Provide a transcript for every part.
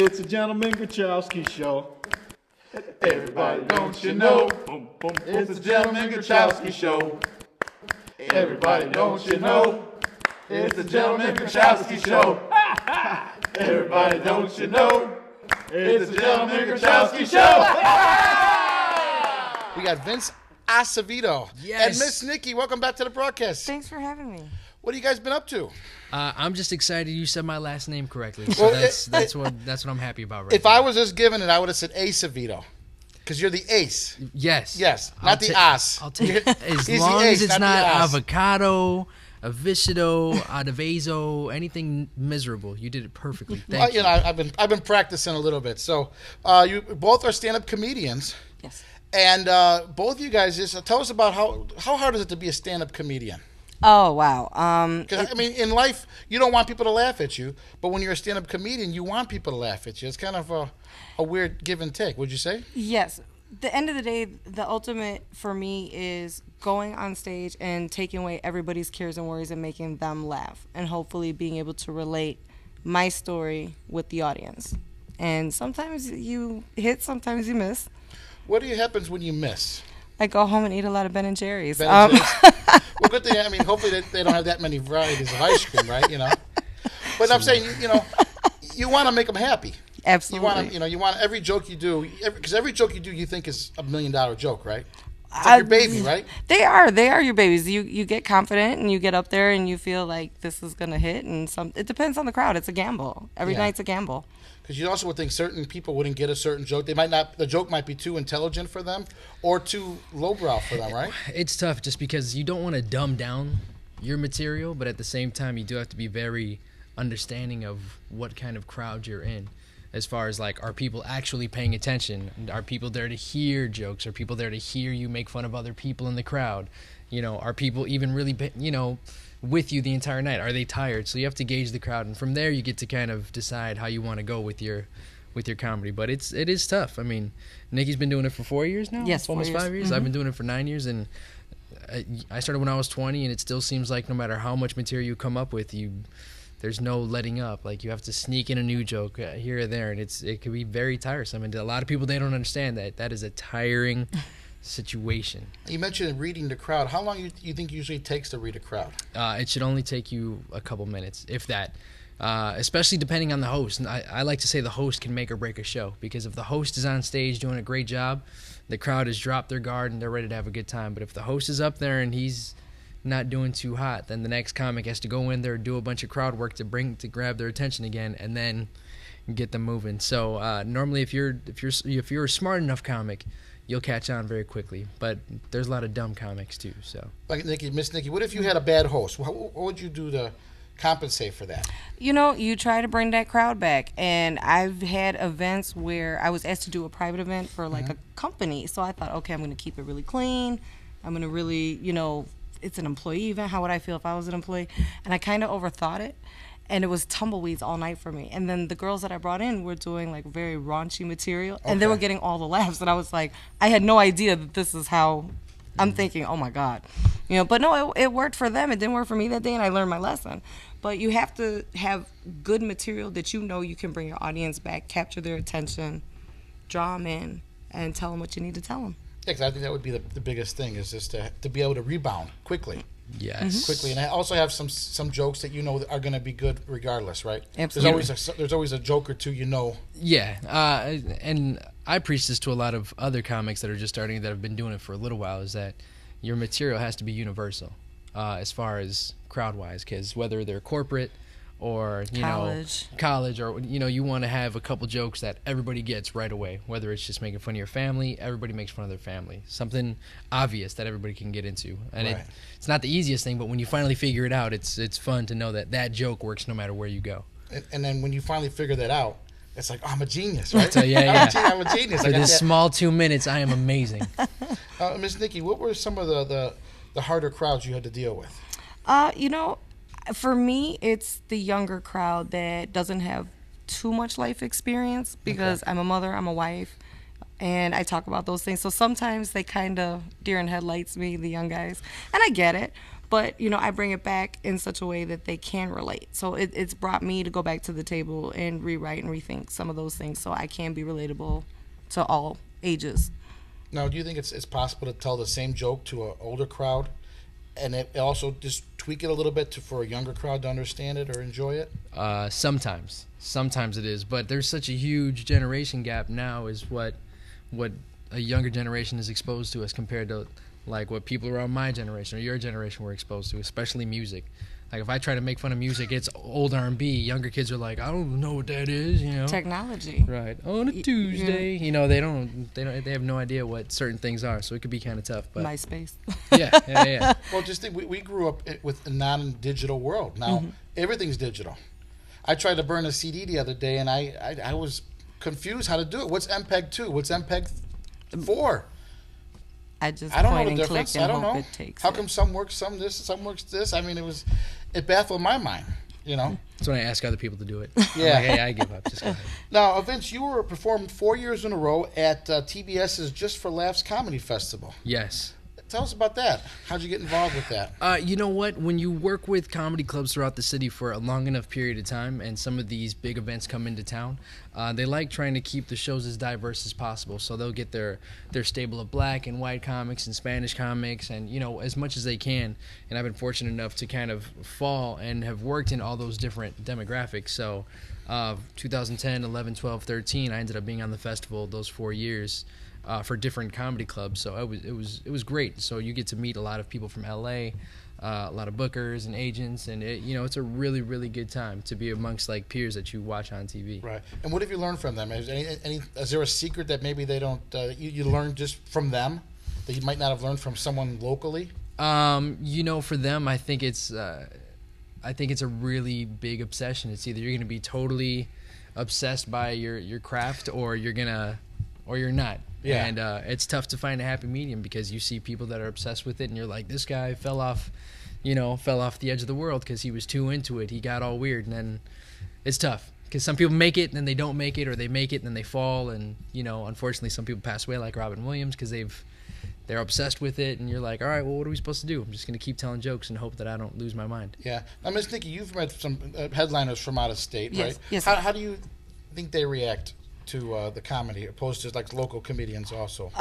It's a gentleman Grochowski show. Everybody, don't you know? It's a gentleman Grochowski show. Everybody, don't you know? It's a gentleman Grochowski show. Everybody, don't you know? It's a gentleman Grochowski show. We got Vince Acevedo. Yes. And Miss Nikki, welcome back to the broadcast. Thanks for having me. What have you guys been up to? I'm just excited you said my last name correctly. So that's what I'm happy about right If now. I was just given it, I would have said Acevedo. Because you're the ace. Yes. Yes, I'll not the ass. I'll take as He's the long ace, as it's not the not ass. avocado, avocado, adavazo, anything miserable. You did it perfectly. Thank you. You know, I've been practicing a little bit. So you both are stand-up comedians. Yes. And both of you guys, just tell us about how hard is it to be a stand-up comedian? Oh, wow. Because, I mean, in life, you don't want people to laugh at you. But when you're a stand-up comedian, you want people to laugh at you. It's kind of a weird give and take, would you say? Yes. The end of the day, the ultimate for me is going on stage and taking away everybody's cares and worries and making them laugh. And hopefully being able to relate my story with the audience. And sometimes you hit, sometimes you miss. What happens when you miss? I go home and eat a lot of Ben & Jerry's. Ben and Jerry's? Well, good thing. I mean, hopefully they don't have that many varieties of ice cream, right? You know. But I'm saying, you want to make them happy. Absolutely. You want every joke you do, because every joke you do, you think is $1 million joke, right? It's like your baby, right? They are your babies. You get confident and you get up there and you feel like this is gonna hit, and it depends on the crowd. It's a gamble. Every night's a gamble. Because you also would think certain people wouldn't get a certain joke. The joke might be too intelligent for them or too lowbrow for them, right? It's tough just because you don't want to dumb down your material, but at the same time, you do have to be very understanding of what kind of crowd you're in. As far as, like, are people actually paying attention? Are people there to hear jokes? Are people there to hear you make fun of other people in the crowd? Are people even really, with you the entire night? Are they tired? So you have to gauge the crowd, and from there you get to kind of decide how you want to go with your comedy. But it is tough. I mean, Nikki's been doing it for 4 years now. Yes, almost 4 years. 5 years. Mm-hmm. I've been doing it for 9 years, and I started when I was 20, and it still seems like no matter how much material you come up with, there's no letting up. Like, you have to sneak in a new joke here or there, and it can be very tiresome. And a lot of people, they don't understand that is a tiring situation. You mentioned reading the crowd. How long you think usually takes to read a crowd? It should only take you a couple minutes, if that. Especially depending on the host. And I like to say the host can make or break a show, because if the host is on stage doing a great job, the crowd has dropped their guard and they're ready to have a good time. But if the host is up there and he's not doing too hot, then the next comic has to go in there and do a bunch of crowd work to grab their attention again, and then get them moving. So normally, if you're a smart enough comic, you'll catch on very quickly. But there's a lot of dumb comics too. So, like Miss Nikki, what if you had a bad host? What would you do to compensate for that? You try to bring that crowd back. And I've had events where I was asked to do a private event for like a company. So I thought, okay, I'm going to keep it really clean. I'm going to really, it's an employee event. How would I feel if I was an employee? And I kind of overthought it. And it was tumbleweeds all night for me. And then the girls that I brought in were doing like very raunchy material. And they were getting all the laughs. And I was like, I had no idea that this is how I'm thinking, oh my God. But no, it worked for them. It didn't work for me that day, and I learned my lesson. But you have to have good material that you can bring your audience back, capture their attention, draw them in, and tell them what you need to tell them. Yeah, 'cause I think that would be the biggest thing, is just to be able to rebound quickly. yes. Quickly, and I also have some jokes that that are going to be good regardless, right? Absolutely. There's always a joke or two, Yeah, and I preach this to a lot of other comics that are just starting, that have been doing it for a little while, is that your material has to be universal as far as crowd-wise, because whether they're corporate or college, or you want to have a couple jokes that everybody gets right away, whether it's just making fun of your family. Everybody makes fun of their family, something obvious that everybody can get into, and Right. it's not the easiest thing, but when you finally figure it out, it's fun to know that joke works no matter where you go. And then when you finally figure that out, it's like, oh, I'm a genius, right? So, yeah. I'm a genius. For this small 2 minutes, I am amazing. Miss Nikki, what were some of the harder crowds you had to deal with? For me, it's the younger crowd that doesn't have too much life experience, because I'm a mother, I'm a wife, and I talk about those things. So sometimes they kind of deer in headlights me, the young guys, and I get it. But, you know, I bring it back in such a way that they can relate. So it's brought me to go back to the table and rewrite and rethink some of those things so I can be relatable to all ages. Now, do you think it's possible to tell the same joke to an older crowd, and it also just tweak it a little bit for a younger crowd to understand it or enjoy it? Sometimes it is, but there's such a huge generation gap now. Is what a younger generation is exposed to as compared to like what people around my generation or your generation were exposed to, especially music. Like if I try to make fun of music, it's old R&B. Younger kids are like, I don't know what that is, you know. Technology. Right. On a Tuesday, you know, they have no idea what certain things are, so it could be kind of tough. But MySpace. yeah. Well, just think, we grew up with a non-digital world. Now everything's digital. I tried to burn a CD the other day, and I was confused how to do it. What's MPEG 2? What's MPEG 4? I don't know point the and difference. click and I don't hope know. it takes How it. come some works, some this, some works this? I mean, it baffled my mind, you know. That's when I ask other people to do it. Yeah. Like, hey, I give up. Just go ahead. Now, Vince, you were performed 4 years in a row at TBS's Just for Laughs Comedy Festival. Yes. Tell us about that. How'd you get involved with that? You know what? When you work with comedy clubs throughout the city for a long enough period of time, and some of these big events come into town, they like trying to keep the shows as diverse as possible. So they'll get their stable of black and white comics and Spanish comics, and you know, as much as they can. And I've been fortunate enough to kind of fall and have worked in all those different demographics. So 2010, 11, 12, 13, I ended up being on the festival those 4 years. For different comedy clubs, so it was great. So you get to meet a lot of people from LA, a lot of bookers and agents, and it's a really, really good time to be amongst like peers that you watch on TV. Right. And what have you learned from them? Is there a secret that maybe they don't you learned just from them that you might not have learned from someone locally? For them, I think it's a really big obsession. It's either you're going to be totally obsessed by your craft, or you're not. Yeah. And it's tough to find a happy medium because you see people that are obsessed with it, and you're like, this guy fell off the edge of the world because he was too into it. He got all weird, and then it's tough because some people make it and then they don't make it, or they make it and then they fall, and unfortunately some people pass away like Robin Williams because they're obsessed with it, and you're like, all right, well, what are we supposed to do? I'm just going to keep telling jokes and hope that I don't lose my mind. Yeah. Now, Ms. Nikki, you've met some headliners from out of state, Yes. right? Yes. How do you think they react to the comedy, opposed to like local comedians also?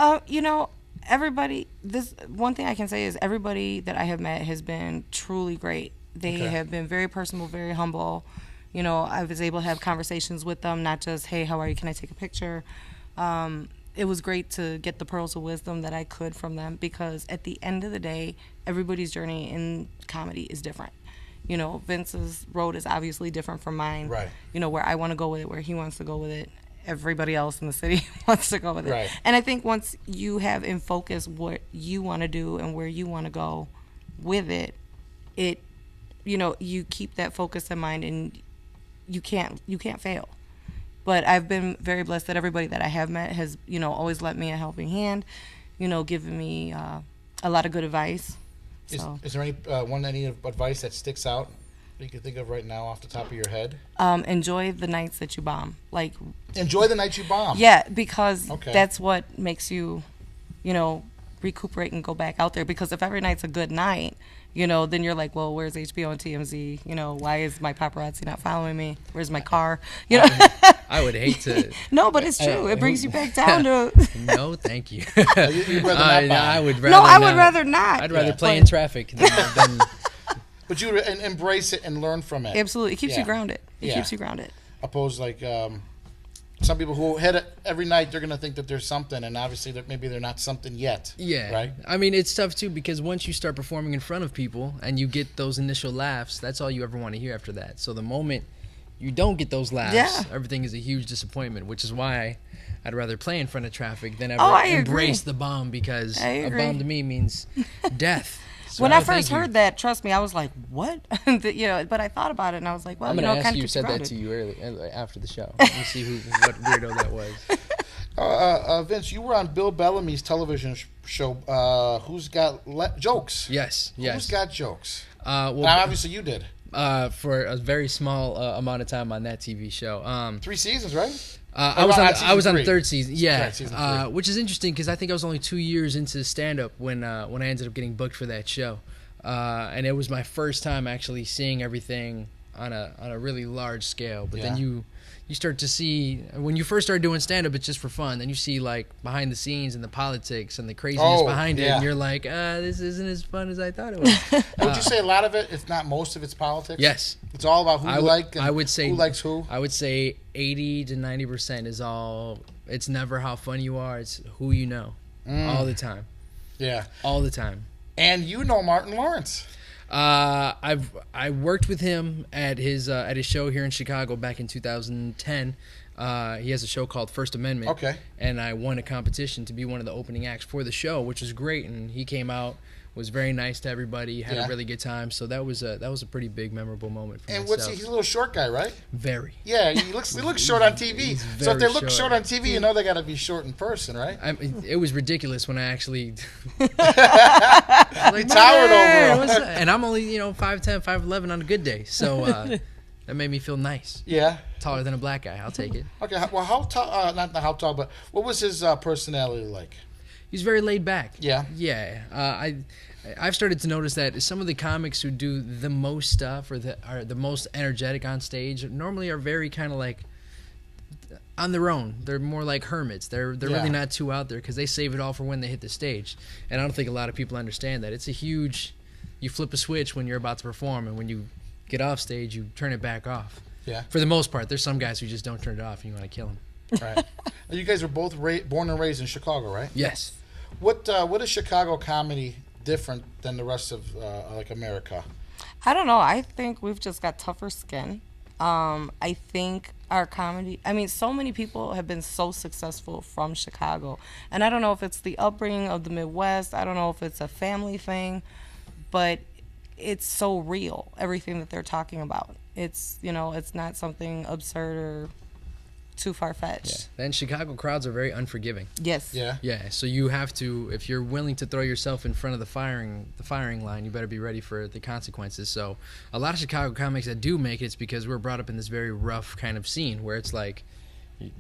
Everybody, this one thing I can say is everybody that I have met has been truly great. They have been very personable, very humble. I was able to have conversations with them, not just, hey, how are you? Can I take a picture? It was great to get the pearls of wisdom that I could from them, because at the end of the day, everybody's journey in comedy is different. Vince's road is obviously different from mine. Right. Where I want to go with it, where he wants to go with it. Everybody else in the city wants to go with it. Right. And I think once you have in focus what you want to do and where you want to go with it, you keep that focus in mind, and you can't fail. But I've been very blessed that everybody that I have met has, always lent me a helping hand, given me a lot of good advice. So. Is there any advice that sticks out that you can think of right now off the top of your head? Enjoy the nights that you bomb. Enjoy the nights you bomb. Yeah, because Okay. that's what makes you, recuperate and go back out there. Because if every night's a good night, then you're like, well, where's HBO and TMZ? Why is my paparazzi not following me? Where's my car? I would hate to. No, but it's true. It brings you back down to. No, thank you. You'd rather not bomb. I would rather. No, I would not. rather not. I'd rather Yeah. play in traffic than But you would embrace it and learn from it. Absolutely. It keeps Yeah. you grounded. It Yeah. keeps you grounded. Opposed like some people who hit it every night, they're going to think that there's something, and obviously maybe they're not something yet. Yeah. Right? I mean, it's tough too, because once you start performing in front of people and you get those initial laughs, that's all you ever want to hear after that. So the moment you don't get those laughs, Yeah. everything is a huge disappointment, which is why I'd rather play in front of traffic than ever I embrace agree. the bomb, because I a agree. bomb to me means death. So When I thank first you. heard that, trust me, I was like, what? But I thought about it, and I was like, well, I'm gonna it ask kind you of who keeps said that grounded. to you early after the show. Let me see what weirdo that was. Vince, you were on Bill Bellamy's television show, Who's Got Jokes? Yes. Who's Got Jokes? Well, Now, obviously you did. for a very small amount of time on that TV show. 3 seasons, right? I was on season 3. third season, yeah, Right, season 3. which is interesting because I think I was only 2 years into stand-up when I ended up getting booked for that show. and it was my first time actually seeing everything on a really large scale. But then you start to see, when you first start doing stand-up, it's just for fun. Then you see like behind the scenes and the politics and the craziness behind it, and you're like, this isn't as fun as I thought it was. Would you say a lot of it, if not most of it's politics? Yes. It's all about who you like and I would say, who likes who? I would say 80 to 90% is all. It's never how fun you are. It's who you know. All the time. Yeah. All the time. And you know Martin Lawrence. I worked with him at his show here in Chicago back in 2010. He has a show called First Amendment. Okay. And I won a competition to be one of the opening acts for the show, which was great. And he came out, was very nice to everybody, had a really good time. So that was a pretty big, memorable moment for and myself. he's a little short guy, right? Very. Yeah, he looks short on TV. So if they look short on TV, you know they got to be short in person, right? It was ridiculous when I actually He towered over him. and I'm only 5'10", 5'11" on a good day. So that made me feel nice. Yeah. Taller than a black guy. I'll take it. Okay. Well, how tall? Not how tall, but what was his personality like? He's very laid back. Yeah. Yeah. I've started to notice that some of the comics who do the most stuff or are the most energetic on stage normally are very kind of like on their own. They're more like hermits. They're really not too out there because they save it all for when they hit the stage. And I don't think a lot of people understand that. It's a huge. You flip a switch when you're about to perform, and when you get off stage, you turn it back off. Yeah. For the most part, there's some guys who just don't turn it off, and you want to kill them. Right. You guys were both born and raised in Chicago, right? Yes. What is Chicago comedy different than the rest of like America? I don't know. I think we've just got tougher skin. I think our comedy, I mean, so many people have been so successful from Chicago. And I don't know if it's the upbringing of the Midwest. I don't know if it's a family thing. But it's so real, everything that they're talking about. It's, it's not something absurd or too far-fetched. Yeah. And Chicago crowds are very unforgiving. Yes. Yeah. Yeah, so you have to, if you're willing to throw yourself in front of the firing line, you better be ready for the consequences. So a lot of Chicago comics that do make it's because we're brought up in this very rough kind of scene where it's like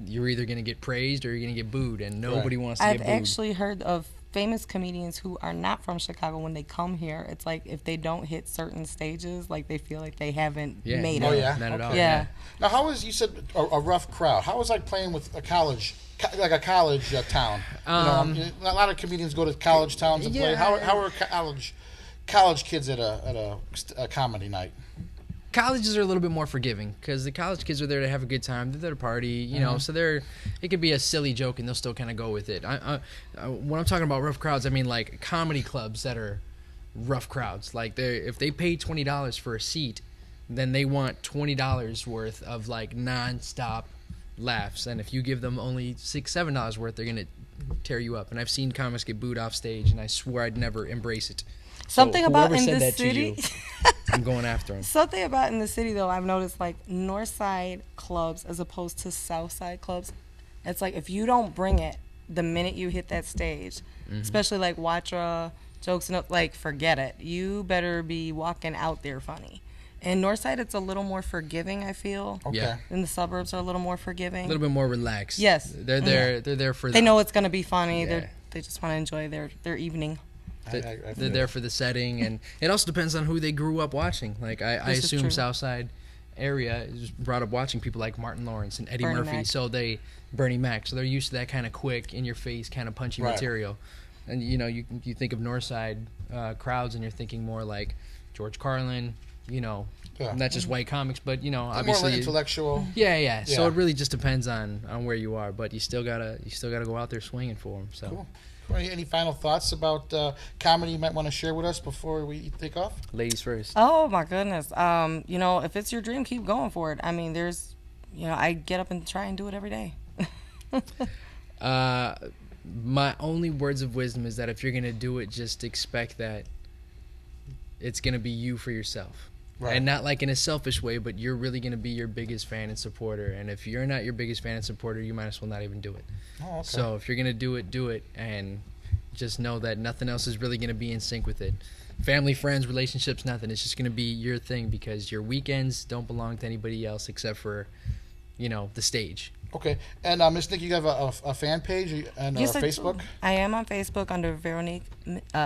you're either going to get praised or you're going to get booed, and nobody wants to get booed. I've actually heard of famous comedians who are not from Chicago. When they come here, it's like if they don't hit certain stages, like they feel like they haven't made it. Oh, yeah? Not at all. Yeah. Now, how was, you said, a rough crowd? How was like playing with a college, like a college town? A lot of comedians go to college towns and play. How are college kids at a comedy night? Colleges are a little bit more forgiving because the college kids are there to have a good time. They're there to party, you know. So it could be a silly joke and they'll still kind of go with it. When I'm talking about rough crowds, I mean like comedy clubs that are rough crowds. Like if they pay $20 for a seat, then they want $20 worth of like nonstop laughs. And if you give them only $6-7 worth, they're gonna tear you up. And I've seen comics get booed off stage, and I swear I'd never embrace it. Something so about in said the that city. To you, I'm going after him. Something about in the city though, I've noticed like North Side clubs as opposed to South Side clubs. It's like if you don't bring it the minute you hit that stage, especially like Watra, jokes and like forget it. You better be walking out there funny. In North Side, it's a little more forgiving, I feel. Okay. Yeah. And the suburbs are a little more forgiving. A little bit more relaxed. Yes. They're there. They're there for. They know it's gonna be funny. Yeah. They just want to enjoy their evening. They're there for the setting, and it also depends on who they grew up watching. Like I assume Southside area is brought up watching people like Martin Lawrence and Eddie Murphy, Bernie Mac, so they're used to that kind of quick, in your face, kind of punchy material. And you think of Northside crowds, and you're thinking more like George Carlin, not just white comics, but obviously more intellectual. Yeah. So it really just depends on where you are, but you still gotta go out there swinging for them. So. Cool. Any final thoughts about comedy you might want to share with us before we take off? Ladies first. Oh my goodness. If it's your dream, keep going for it. I mean, I get up and try and do it every day. My only words of wisdom is that if you're gonna do it, just expect that it's gonna be you for yourself. Right. And not like in a selfish way, but you're really going to be your biggest fan and supporter. And if you're not your biggest fan and supporter, you might as well not even do it. Oh, okay. So if you're going to do it, and just know that nothing else is really going to be in sync with it. Family, friends, relationships, nothing. It's just going to be your thing because your weekends don't belong to anybody else except for, the stage. Okay. And Miss Nikki, you have a fan page and Yes, I do. Facebook? I am on Facebook under Veronique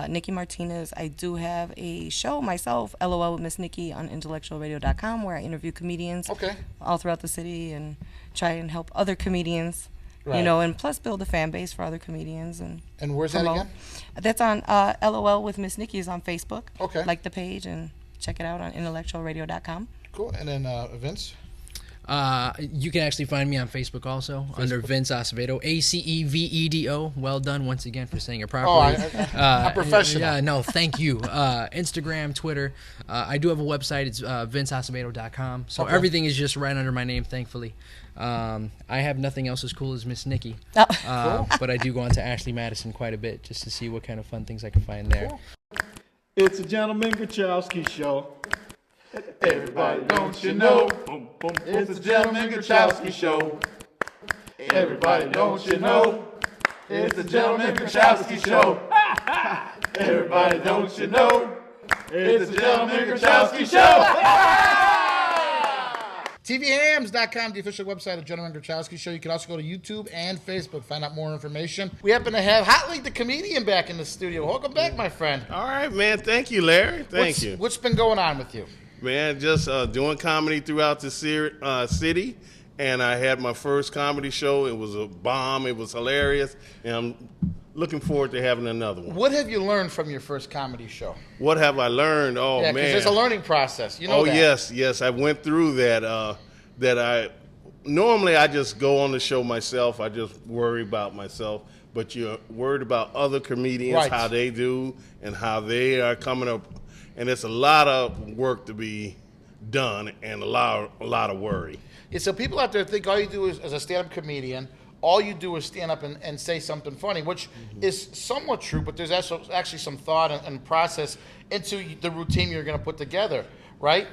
Nikki Martinez. I do have a show myself, LOL with Miss Nikki, on intellectualradio.com, where I interview comedians Okay. all throughout the city and try and help other comedians, Right. you know, and plus build a fan base for other comedians. And where's that promote. again? That's on LOL with Miss Nikki is on Facebook. Okay. Like the page and check it out on intellectualradio.com. Cool. And then Vince? You can actually find me on Facebook also under Vince Acevedo, Acevedo. Well done once again for saying it properly. I'm professional. Yeah, no, thank you. Instagram, Twitter. I do have a website. It's vinceacevedo.com. So everything is just right under my name, thankfully. I have nothing else as cool as Miss Nikki. But I do go on to Ashley Madison quite a bit just to see what kind of fun things I can find there. Cool. It's a gentleman Grochowski show. Everybody, don't you know? It's a gentleman Grochowski show. Everybody, don't you know? It's a gentleman Grochowski show. Everybody, don't you know? It's a gentleman Grochowski show. TVHams.com, the official website of Gentleman Grochowski Show. You can also go to YouTube and Facebook, find out more information. We happen to have Hot League the Comedian back in the studio. Welcome back, my friend. All right, man. Thank you, Larry. Thank you. What's been going on with you? Man, just doing comedy throughout the city. And I had my first comedy show. It was a bomb. It was hilarious. And I'm looking forward to having another one. What have you learned from your first comedy show? What have I learned? Oh, Yeah, man. because there's a learning process. You know that. Yes. I went through that. Normally I just go on the show myself. I just worry about myself. But you're worried about other comedians, Right. how they do, and how they are coming up. And it's a lot of work to be done and a lot of worry. Yeah, so people out there think all you do is, as a stand-up comedian, all you do is stand up and say something funny, which is somewhat true, but there's actually some thought and process into the routine you're going to put together, right?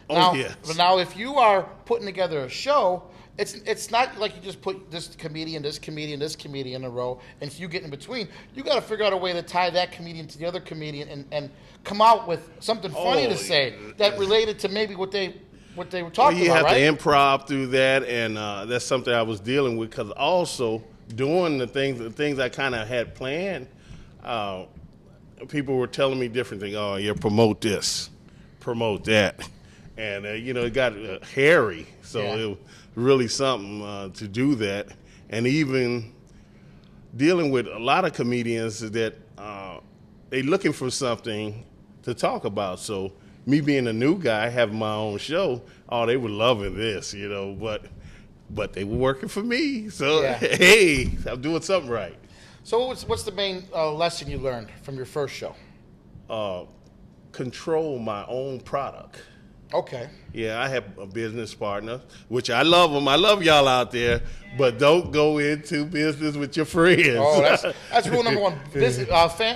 Oh, yes. But now, if you are putting together a show, it's not like you just put this comedian in a row, and if you get in between, you got to figure out a way to tie that comedian to the other comedian and come out with something funny to say that related to maybe what they were talking You about, have right? to improv through that, and that's something I was dealing with, because also doing the things I kind of had planned, people were telling me different things. Oh, yeah, promote this, promote that. And, it got hairy, so it was really something to do that. And even dealing with a lot of comedians that they looking for something to talk about. So me being a new guy, having my own show, they were loving this, but they were working for me. So, hey, I'm doing something right. So what's the main lesson you learned from your first show? Control my own product. Okay. Yeah, I have a business partner, which I love them. I love y'all out there, but don't go into business with your friends. Oh, that's rule number one. Business,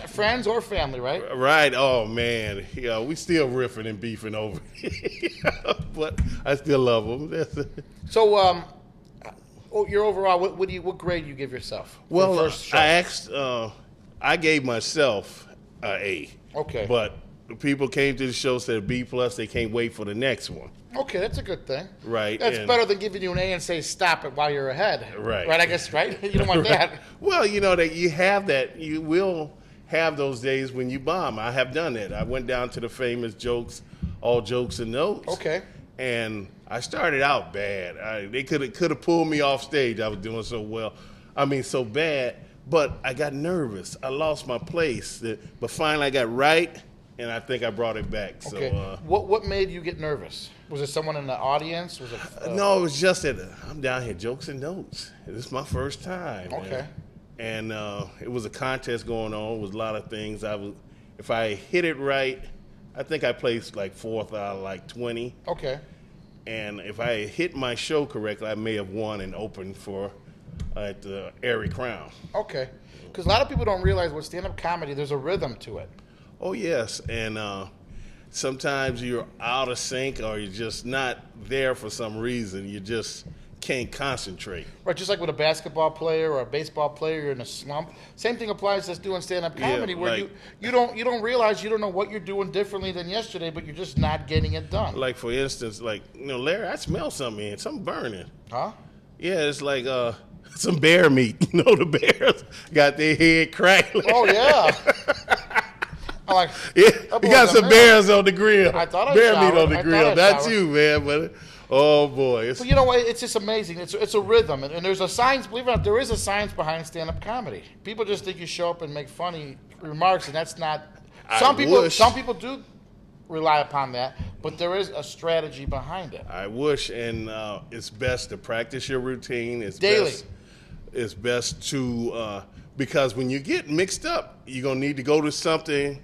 friends or family, right? Right. Oh, man. Yeah, we still riffing and beefing over it. But I still love them. So, your overall, what grade do you give yourself? for Well, the first show? I gave myself an A. Okay. But the people came to the show, said B+, they can't wait for the next one. Okay, that's a good thing. Right. That's and- better than giving you an A and say stop it while you're ahead. Right. Right, I guess, right? You don't want that. Well, that you have that. You will have those days when you bomb. I have done that. I went down to the famous all jokes and notes. Okay. And I started out bad. They could have pulled me off stage. I was doing so well. So bad. But I got nervous. I lost my place. But finally I got right, and I think I brought it back. Okay. So What made you get nervous? Was it someone in the audience? Was it? no, it was just that I'm down here jokes and notes. This is my first time. Okay. And it was a contest going on. It was a lot of things. If I hit it right, I think I placed like 4th out of like 20. Okay. And if I hit my show correctly, I may have won and opened at the Airy Crown. Okay. Because a lot of people don't realize with stand-up comedy, there's a rhythm to it. Oh, yes. And sometimes you're out of sync, or you're just not there for some reason. You just can't concentrate. Right, just like with a basketball player or a baseball player, you're in a slump. Same thing applies to doing stand-up comedy, where like- you don't realize you don't know what you're doing differently than yesterday, but you're just not getting it done. Like, for instance, Larry, I smell something in, something burning. Huh? Yeah, it's like some bear meat. You know, the bears got their head cracked. Oh yeah. I'm like, Yeah, that you boy got was a some man. bears on the grill. I thought I bear showered. meat on the I grill. thought I Not showered. you, man. But oh boy, But you know what? It's just amazing. It's a rhythm, and there's a science. Believe it or not, there is a science behind stand-up comedy. People just think you show up and make funny remarks, and that's not. Some people do rely upon that, but there is a strategy behind it. I wish, and it's best to practice your routine. It's Daily. It's best to because when you get mixed up, you're gonna need to go to something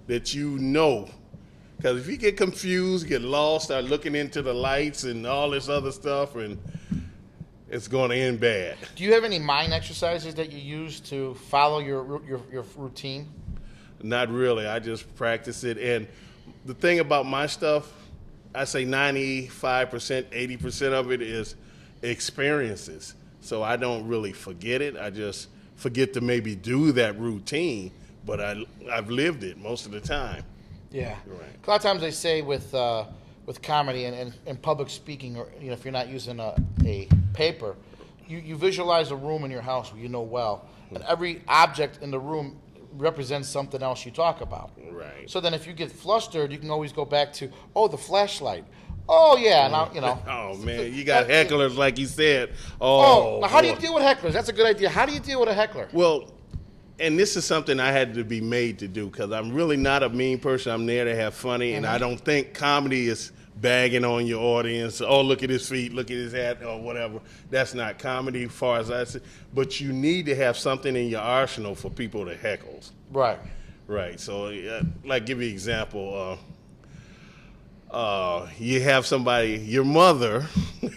that you know. Because if you get confused, get lost, start looking into the lights and all this other stuff, and it's going to end bad. Do you have any mind exercises that you use to follow your routine? Not really. I just practice it. And the thing about my stuff, I say 95%, 80% of it is experiences. So I don't really forget it. I just forget to maybe do that routine, but I've lived it most of the time. Yeah. Right. A lot of times they say with comedy and public speaking, or if you're not using a paper, you visualize a room in your house where you know well, and every object in the room represents something else you talk about. Right. So then if you get flustered, you can always go back to, the flashlight. Oh yeah, now Oh man, you got hecklers like you said. Now how do you boy. deal with hecklers? That's a good idea. How do you deal with a heckler? Well, and this is something I had to be made to do because I'm really not a mean person. I'm there to have funny, and I don't think comedy is bagging on your audience. Oh, look at his feet, look at his hat, or whatever. That's not comedy, as far as I see. But you need to have something in your arsenal for people to heckle. Right. Right. So, like, give you an example. You have somebody, your mother.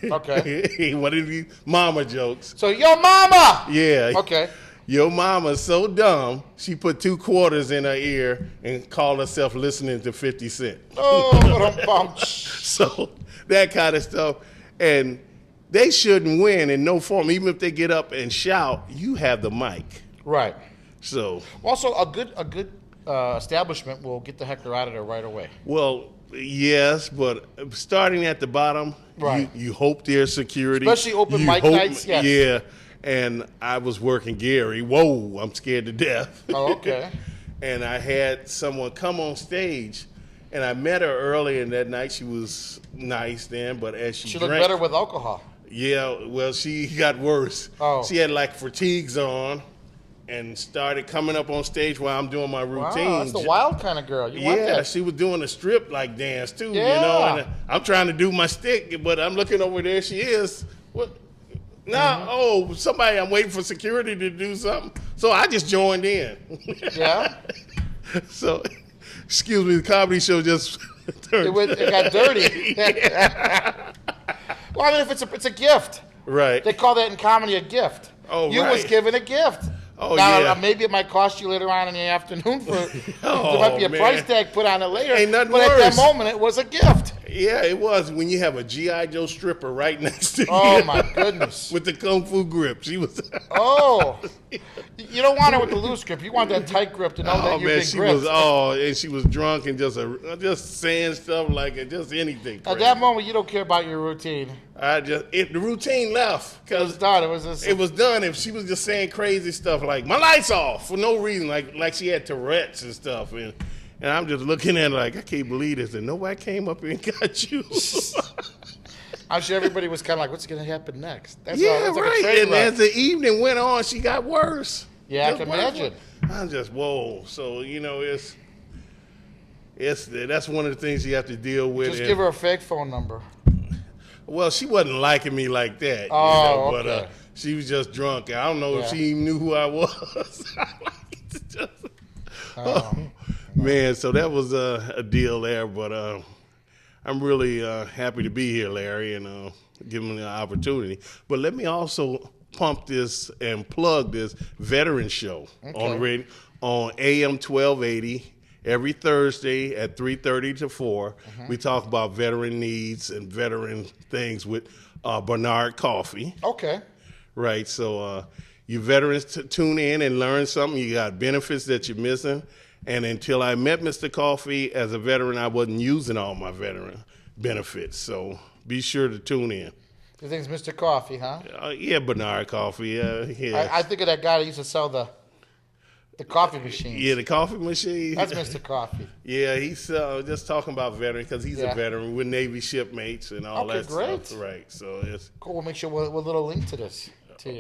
Okay. One of these mama jokes. So your mama. Yeah. Okay. Your mama's so dumb, she put 2 quarters in her ear and called herself listening to 50 Cent. Oh, So that kind of stuff. And they shouldn't win in no form. Even if they get up and shout, you have the mic. right. So, Also, a good establishment will get the heckler out of there right away. well, yes, but starting at the bottom, Right. you hope there's security. Especially open You mic hope- nights, yes. Yeah. And I was working Gary. Whoa, I'm scared to death. Oh, okay. And I had someone come on stage, and I met her earlier in that night. She was nice then, but as she She drank, looked better with alcohol. yeah, well, she got worse. Oh. She had like fatigues on and started coming up on stage while I'm doing my routine. Wow, that's the wild kind of girl. You want Yeah, that. she was doing a strip like dance too, Yeah. you know. And I'm trying to do my stick, but I'm looking over there. She is. What? No, somebody. I'm waiting for security to do something. So I just joined in. Yeah. So, excuse me, the comedy show just turned. It got dirty. Well, I mean, if it's a gift. Right. They call that in comedy a gift. Oh, you was right. given a gift. Oh, now, yeah. Maybe it might cost you later on in the afternoon for Oh, there might be a man. price tag put on it later. Ain't nothing but at that worse. moment, it was a gift. Yeah, it was when you have a G.I. Joe stripper right next to you. Oh my goodness. With the kung fu grip. She was. Oh, you don't want her with the loose grip. You want that tight grip to know that you're man, big she grip. was. Oh, and she was drunk and just saying stuff like it, just anything. At crazy. that moment, you don't care about your routine. The routine left It was because done. It was just, it was done. If she was just saying crazy stuff like my lights off for no reason, like she had Tourette's and stuff, and I'm just looking at her like I can't believe this, and nobody came up here and got you. I'm sure everybody was kind of like, "What's going to happen next?" That's Yeah, like a right. train And wreck. as the evening went on, she got worse. Yeah, I Just can worse. imagine. I'm just whoa. So that's one of the things you have to deal with. Just And- give her a fake phone number. Well, she wasn't liking me like that. Oh, but okay. she was just drunk. I don't know if Yeah. she even knew who I was. Oh. Man, so that was a deal there. But I'm really happy to be here, Larry, and give me the opportunity. But let me also pump this and plug this veteran show on radio, on AM 1280. Every Thursday at 3:30 to 4, we talk about veteran needs and veteran things with Bernard Coffee. Okay. Right, so you veterans tune in and learn something. You got benefits that you're missing. And until I met Mr. Coffee as a veteran, I wasn't using all my veteran benefits. So be sure to tune in. You think it's Mr. Coffee, huh? Yeah, Bernard Coffee. Yeah. I think of that guy that used to sell the coffee machines. Yeah, the coffee machine. That's Mr. Coffee. Yeah, he's just talking about veteran because he's Yeah. a veteran. We're Navy shipmates and all Okay, that great. stuff. Right. So it's. Cool. We'll make sure we'll little link to this.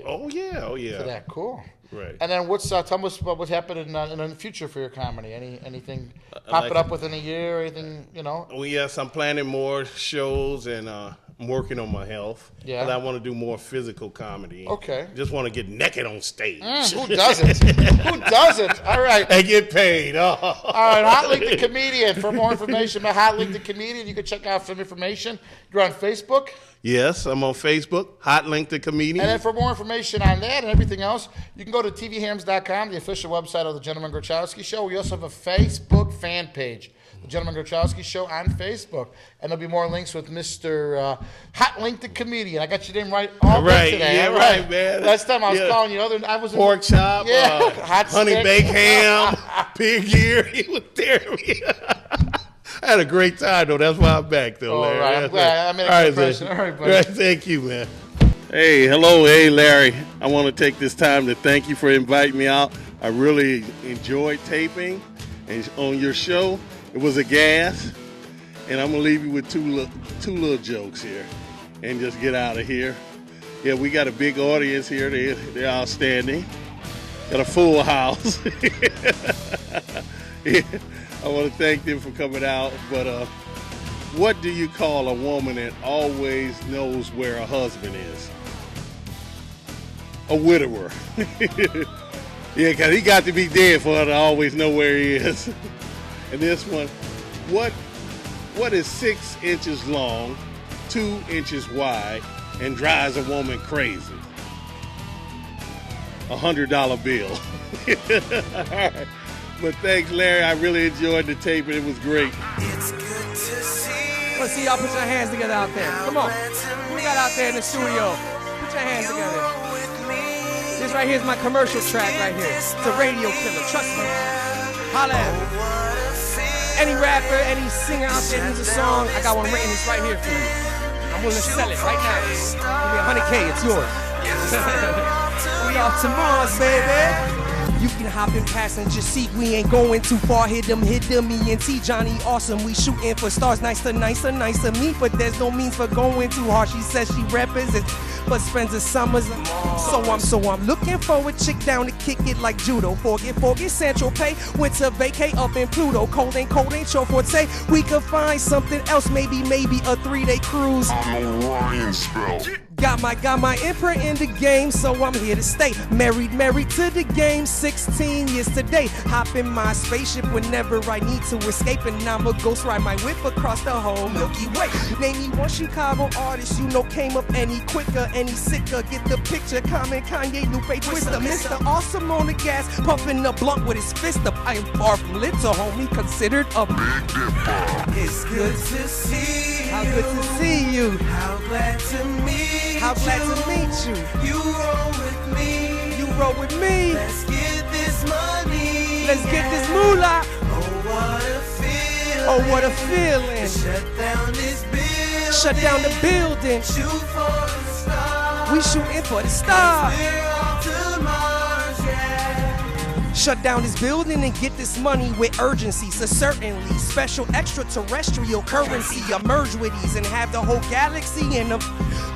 Oh yeah. To that. Cool. Right. And then tell us what's happening in the future for your comedy? Anything popping up within a year? Anything, Well, yes, I'm planning more shows and I'm working on my health. Yeah. And I want to do more physical comedy. Okay. Just want to get naked on stage. Who doesn't? Who doesn't? All right. And get paid. Oh. All right, Hot Link the Comedian. For more information about Hot Link the Comedian, you can check out some information. You're on Facebook. Yes, I'm on Facebook, Hot Link the Comedian. And then for more information on that and everything else, you can go to TVHams.com, the official website of the Gentleman Grochowski Show. We also have a Facebook fan page, the Gentleman Grochowski Show on Facebook. And there'll be more links with Mr. Hot Link the Comedian. I got your name right all Right, today. yeah, All right, man. Last time I was Yeah. calling you, I was in Pork chop, hot honey stick. baked ham, pig ear. He was there. I had a great time, though. That's why I'm back, though, All Larry. right, I'm glad. I made a good impression. All right, buddy. Right, thank you, man. Hey, hello. Hey, Larry. I want to take this time to thank you for inviting me out. I really enjoyed taping and on your show. It was a gas. And I'm going to leave you with two little jokes here and just get out of here. Yeah, we got a big audience here. They're outstanding. Got a full house. Yeah. I want to thank them for coming out, but what do you call a woman that always knows where her husband is? A widower. Yeah, because he got to be dead for her to always know where he is. And this one, what is 6 inches long, 2 inches wide, and drives a woman crazy? $100 bill. All right. But thanks, Larry. I really enjoyed the tape, and it was great. It's good to see. Let's see y'all put your hands together out there. Come on. Who we got out there in the studio? Put your hands together. This right here is my commercial track right here. It's a radio killer. Trust me. Holla at me. Any rapper, any singer out there needs a song, I got one written. It's right here for you. I'm willing to sell it right now. Give me $100K. It's yours. We off to Mars, baby. You can hop in passenger seat, we ain't going too far. Hit them, me and T, Johnny awesome. We shooting for stars, nicer me. But there's no means for going too hard. She says she represents, but spends the summers. So I'm looking for a chick down to kick it like judo. Forget Central Pay. Went to vacay up in Pluto. Cold ain't your forte. We could find something else, maybe a 3-day cruise. I'm Orion spell. Got my imprint in the game, so I'm here to stay. Married to the game, 16 years today. Hop in my spaceship whenever I need to escape, and I'ma ghost ride my whip across the whole Milky Way. Name me one Chicago artist you know came up any quicker, any sicker. Get the picture, Common, Kanye, Lupe, Twister. Mr. Awesome on the gas, puffing a blunt with his fist up. I am far from lit, so homie considered a big dipper. It's good to see. How good to see you. How glad to meet How glad you. to meet you. You roll with me. You roll with me. Let's get this money. Let's get this moolah. Oh, what a feeling. Oh, what a feeling. Shut down this building. Shut down the building. Shoot for the stars. We shooting for the stars. We're off to Mars, yeah. Shut down this building and get this money with urgency. So certainly, special extraterrestrial currency. Emerge with these and have the whole galaxy in them.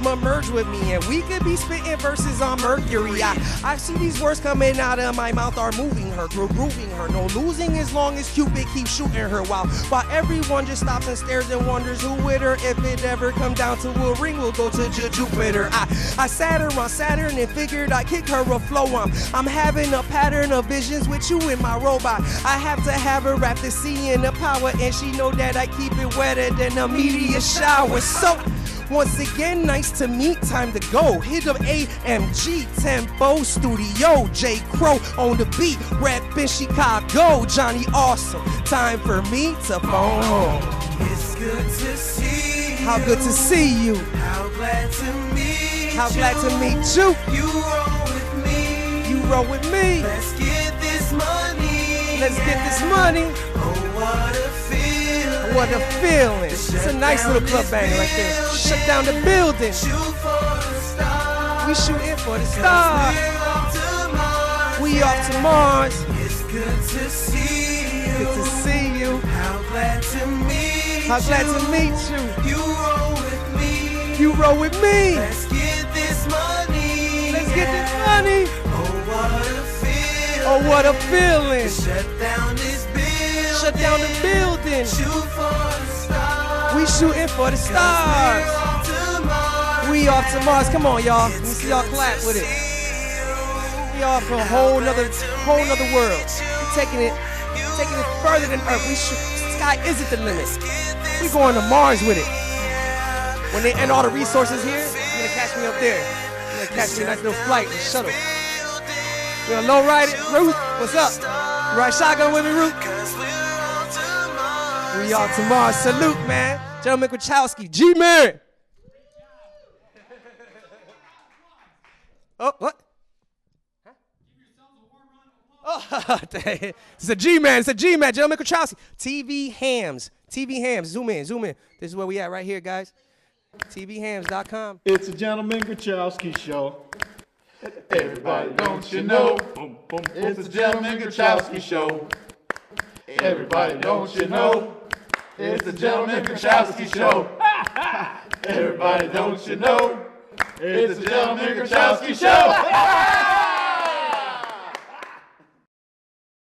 Merge with me and we could be spitting verses on Mercury. I see these words coming out of my mouth are moving her, grooving her. No losing as long as Cupid keeps shooting her while everyone just stops and stares and wonders who with her. If it ever come down to a ring, we'll go to Jupiter. I sat her on Saturn and figured I'd kick her a flow. I'm having a pattern of visions with you in my robot. I have to have her wrap the sea in the power, and she know that I keep it wetter than a meteor shower. So once again, nice to meet, time to go. Hit up AMG, Tempo Studio, J. Crow on the beat, rapping Chicago, Johnny Awesome. Time for me to phone home. It's good to see. How good to see you. How glad to meet How you. glad to meet you. You roll with me. You roll with me. Let's get this money. Let's get this money. Oh, what a feeling. what a feeling. It's a nice little club banger right there. Shut down the building. We shooting for the stars. We off to Mars. It's good to see you. Good to see you. How glad to meet you. How glad to meet you. You roll with me. You roll with me. Let's get this money. Let's get this money. Oh, what a feeling. Oh, what a feeling. Shut down this building. Shut down the building. Shoot for the stars. We shooting for the stars. We off to Mars. Come on, y'all. Let me see y'all clap with it. We off for a whole nother world. We're taking it further than Earth. Sky isn't the limit. We going to Mars with it. When they end all the resources here, you're gonna catch me up there. You're gonna catch me a nice little flight, a shuttle. We're gonna low ride it. Ruth, what's up? You ride shotgun with me, Ruth? We off to Mars. Salute, man. Gentleman Grochowski. G-Man. Oh, what? Oh, it's a G-Man. It's a G-Man. Gentleman Grochowski. TVHams. TVHams. Zoom in. Zoom in. This is where we at right here, guys. TVHams.com. It's a Gentleman Grochowski show. Everybody, don't you know? It's a Gentleman Grochowski show. Everybody, don't you know? It's a Gentleman Grochowski show. Everybody, don't you know? It's a Gentleman Grochowski show.